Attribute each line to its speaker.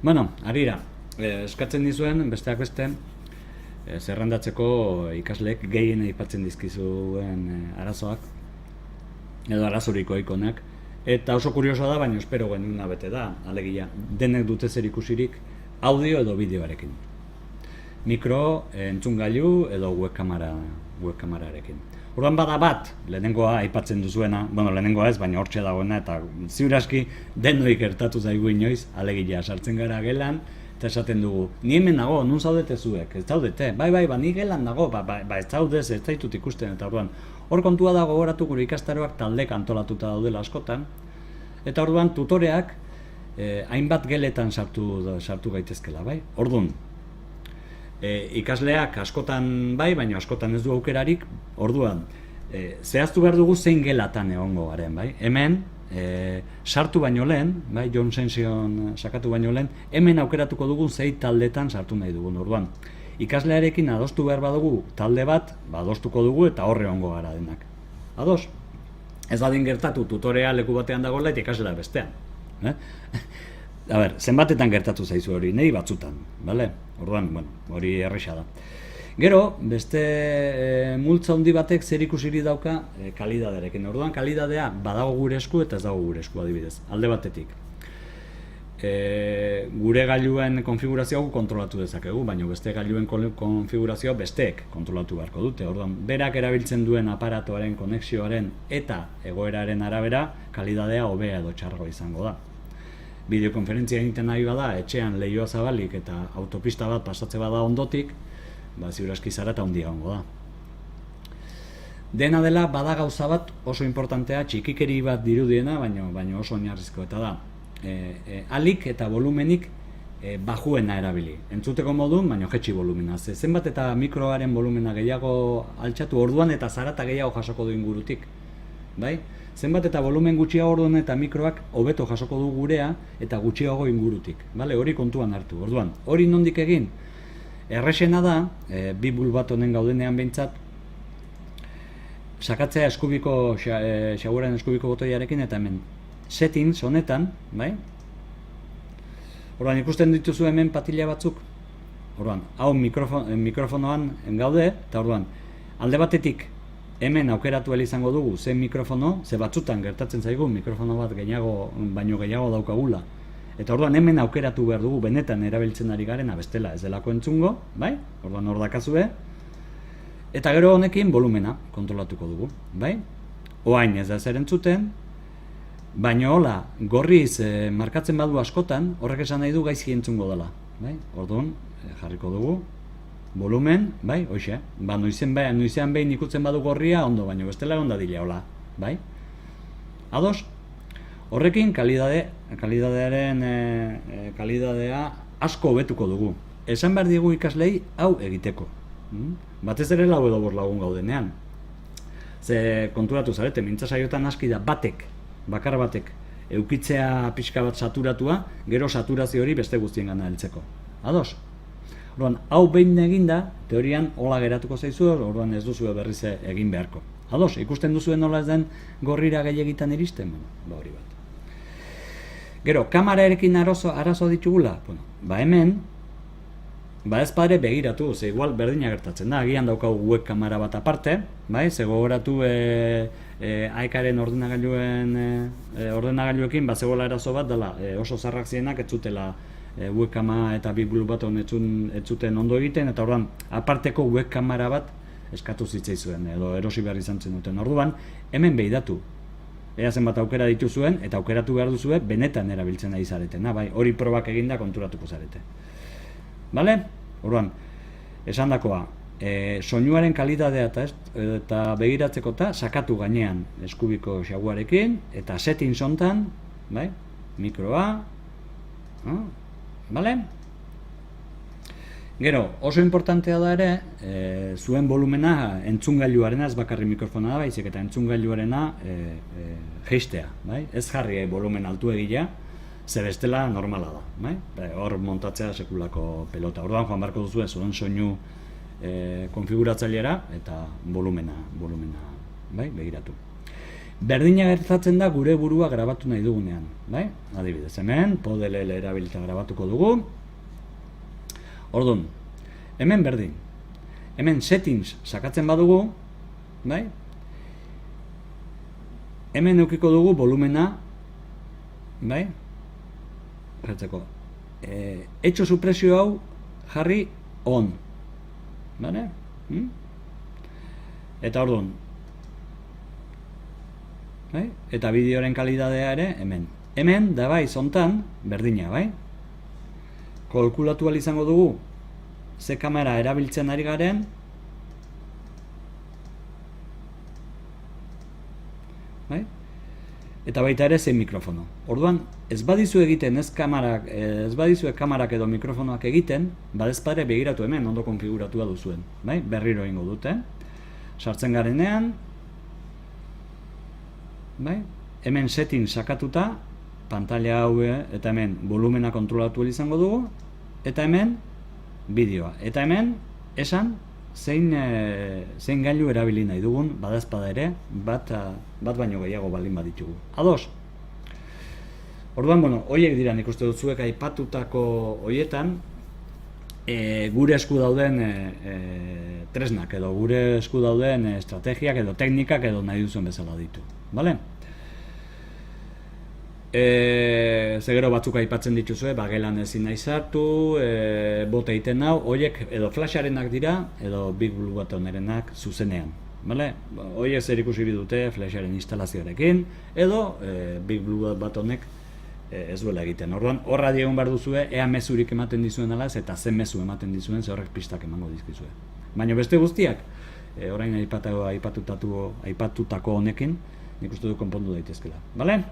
Speaker 1: Bueno, harira, eskatzen dizuen, besteak beste, zerrendatzeko ikasleek gehien aipatzen dizkizuen arazoak, edo arazoriko ikonak, eta oso kuriosoa da, baina espero genuena bete da, alegia, denek dute zer ikusirik audio edo bideoarekin. Mikro, entzungailu edo webkamararekin. Orduan bada bat, lehenengoa aipatzen duzuena, bueno, lehenengoa ez, baina hortxe dagoena, eta ziur aski denoi gertatu zaigu inoiz, alegia, sartzen gara gelan, eta esaten dugu, ni hemen nago, nun zaudete zuek, ez zaudete, bai, ni gelan nago, ez zaudez, ez zaitut ikusten, eta orduan, hor kontua da gogoratu gure ikastaroak taldek antolatuta daudela askotan, eta orduan tutoreak hainbat geletan sartu gaitezkela, bai? Orduan, ikasleak askotan bai, baina askotan ez du aukerarik, orduan, zehaztu behar dugu zein gelatan egongo garen, bai? Hemen, sartu baino lehen, bai, John Sension sakatu baino lehen, hemen aukeratuko dugu zein taldetan sartu nahi dugun, orduan. Ikaslearekin adostu behar badugu talde bat, adostuko dugu eta horre ongo gara denak. Ados? Ez badin gertatu tutorea leku batean dagoela eta ikaslea bestean. A ber, zenbatetan gertatu zaizu hori, nahi batzutan, bale? Orduan, bueno, hori erresa da. Gero, beste multza handi batek zer ikusiri dauka kalidadearekin. Orduan, kalidadea badago gure esku eta ez dago gure esku adibidez, alde batetik. Gure gailuen konfigurazioa kontrolatu dezakegu, baina beste gailuen konfigurazioa besteek kontrolatu beharko dute. Orduan, berak erabiltzen duen aparatoaren, konexioaren eta egoeraren arabera, kalidadea hobea edo txarroa izango da. Bideokonferentzia egiten nahi bada, etxean lehioa zabalik eta autopista bat pasatze bada ondotik, ziur aski zarata handia ongo da. Dena dela, bada gauza bat oso importantea, txikikeri bat dirudiena, baina oso oinarrizko eta da. Alik eta volumenik bajuena erabili. Entzuteko modun, baina jetxi volumena. Zenbat eta mikroaren volumena gehiago altxatu orduan eta zarata gehiago jasoko du ingurutik. Bai? Zenbat eta volumen gutxiago orduan eta mikroak hobeto jasoko du gurea eta gutxiago ingurutik. Bale? Hori kontuan hartu. Orduan, hori nondik egin? Errexena da, bi bulbat honen gaudenean behintzat, sakatzea eskubiko, xaguaren eskubiko botoiarekin eta hemen settings honetan, bai? Orduan, ikusten dituzu hemen patila batzuk. Orduan, hau mikrofonoan gaude, eta orduan, alde batetik hemen aukeratu izango dugu zen mikrofono, ze batzutan gertatzen zaigu mikrofono bat baino gehiago daukagula. Eta orduan hemen aukeratu behar dugu benetan erabiltzen ari garena bestela ez delako entzungo, bai? Orduan hor dakazue. Eta gero honekin volumena kontrolatuko dugu, bai? Oain ez da zer entzuten, baina hola, gorriz markatzen badu askotan, horrek esan nahi du gaizki entzungo dela, bai? Orduan, jarriko dugu, volumen, bai, hoxe, noizean behin ikutzen badu gorria, ondo, baina bestela onda dila, hola, bai? Ados? Horrekin, kalidadea asko hobetuko dugu. Esan behar digu ikaslei hau egiteko. Batez ere lau edo bost lagun gaudenean. Ze konturatu zarete, mintza saiotan aski da bakar batek, eukitzea pixka bat saturatua, gero saturazio hori beste guztien gana heltzeko. Ados? Orduan, hau behin eginda, teorian hola geratuko zaizu, orduan ez duzu berriz egin beharko. Ados, ikusten duzuen nola ez den gorrira gehiagitan iristen? Ba hori bat. Gero, kamerarekin arazo ditugula? Hemen, ez padre begiratu, ze igual berdina gertatzen da, agian daukagu web kamera bat aparte, ze gogoratu aekaren ordenagailuekin zegoela arazo bat dela oso zarrak zienak ez zutela webkama eta bibulu bat ez zuten ondo egiten, eta orduan aparteko webkamera bat eskatu zitzaizuen edo erosi behar izan zen duten. Orduan, hemen behiratu. Ea zenbat aukera dituzuen eta aukeratu behar duzue benetan erabiltzen ari zaretena, bai, hori probak eginda konturatuko zarete. Bale? Orduan, esan dakoa, soinuaren kalidadea eta begiratzeko eta sakatu gainean eskubiko xaguarekin eta settings hontan, bai, mikroa, bale? Gero, oso importantea da ere, zuen volumena entzungailuarena, ez bakarri mikrofona da, baizik eta entzungailuarena jeistea, bai? Ez jarri volumen altu egila, ze bestela normala da, bai? Hor montatzea sekulako pelota. Orduan joan beharko duzu zuen soinu konfiguratzailera eta volumena, bai? Begiratu. Berdina gertatzen da gure burua grabatu nahi dugunean, bai? Adibidez, hemen PodLL erabilita grabatuko dugu. Orduan, hemen berdin. Hemen settings sakatzen badugu, bai? Hemen eukiko dugu volumena, bai? Jartzeko. Etxo supresio hau jarri on. Bale? Eta orduan. Bai? Eta bideoren kalidadea ere hemen. Hemen, da bai, zontan, berdina, bai? Kalkulatu ahal izango dugu ze kamera erabiltzen ari garen, bai? Eta baita ere zein mikrofono. Orduan, ez badizu egiten ez badizue kamarak edo mikrofonoak egiten, badezpare begiratu hemen ondo konfiguratua duzuen, bai? Berriro egingo dute. Sartzen garenean, bai? Hemen setting sakatuta, pantalla hau eta hemen volumena kontrolatu izango dugu, eta hemen bideoa. Eta hemen esan zein gailu erabili nahi dugun, badazpada ere, bat baino gehiago baldin baditugu. Ados? Orduan, horiek dira nik uste dut zuek aipatutako horietan, gure esku dauden tresnak edo gure esku dauden estrategiak edo teknikak edo nahi duzuen bezala ditu. Bale? Zegero batzuk aipatzen dituzue, bagelan ezin nahi sartu, bote egiten hau, horiek edo flasharenak dira, edo Big Blue Buttonerenak zuzenean. Horiek zer ikusi dute flasharen instalazioarekin, edo Big Blue Buttonek ez duela egiten. Orduan, horra diegun behar duzue, ea mezurik ematen dizuen alaz, eta zen mezu ematen dizuen, ze horrek pistak emango dizkizue. Baina beste guztiak, orain aipatutako honekin, nik uste du konpondu daitezkela. Bale?